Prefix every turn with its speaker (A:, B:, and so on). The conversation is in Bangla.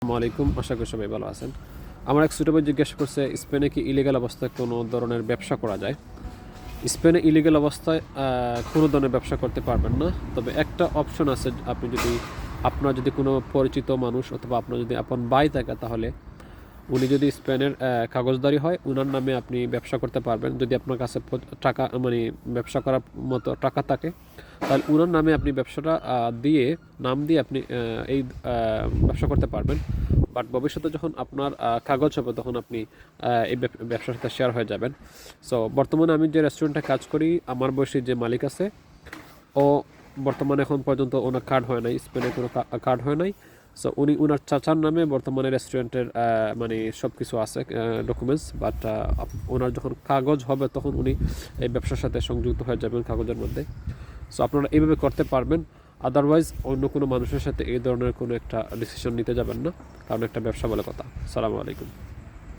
A: আসসালামু আলাইকুম, আশা করি সবাই ভালো আছেন। আমার এক ছোট ভাই জিজ্ঞেস করছে স্পেনে কি ইলিগাল অবস্থায় কোনো ধরনের ব্যবসা করা যায়। স্পেনে ইলিগাল অবস্থায় কোনো ধরনের ব্যবসা করতে পারবেন না, তবে একটা অপশন আছে। আপনি যদি আপনার যদি কোনো পরিচিত মানুষ অথবা আপনার যদি আপন ভাই থাকে, তাহলে উনি যদি স্পেনের কাগজদারি হয়, উনার নামে আপনি ব্যবসা করতে পারবেন। যদি আপনার কাছে টাকা মানে ব্যবসা করার মতো টাকা থাকে, তাহলে উনার নামে আপনি ব্যবসাটা নাম দিয়ে আপনি এই ব্যবসা করতে পারবেন। বাট ভবিষ্যতে যখন আপনার কাগজ হবে, তখন আপনি এই ব্যবসার সাথে শেয়ার হয়ে যাবেন। সো বর্তমানে আমি যে রেস্টুরেন্টে কাজ করি, আমার বয়সী যে মালিক আছে, ও বর্তমানে এখন পর্যন্ত ওনার কার্ড হয় নাই, স্পেনে কোনো কার্ড হয় নাই। সো উনি ওনার চাচার নামে বর্তমানে রেস্টুরেন্টের মানে সব কিছু আছে, ডকুমেন্টস। বাট ওনার যখন কাগজ হবে, তখন উনি এই ব্যবসার সাথে সংযুক্ত হয়ে যাবেন কাগজের মধ্যে। সো আপনারা এইভাবে করতে পারবেন। আদারওয়াইজ অন্য কোনো মানুষের সাথে এই ধরনের কোনো একটা ডিসিশন নিতে যাবেন না, কারণ একটা ব্যবসা বলে কথা। আসসালামু আলাইকুম।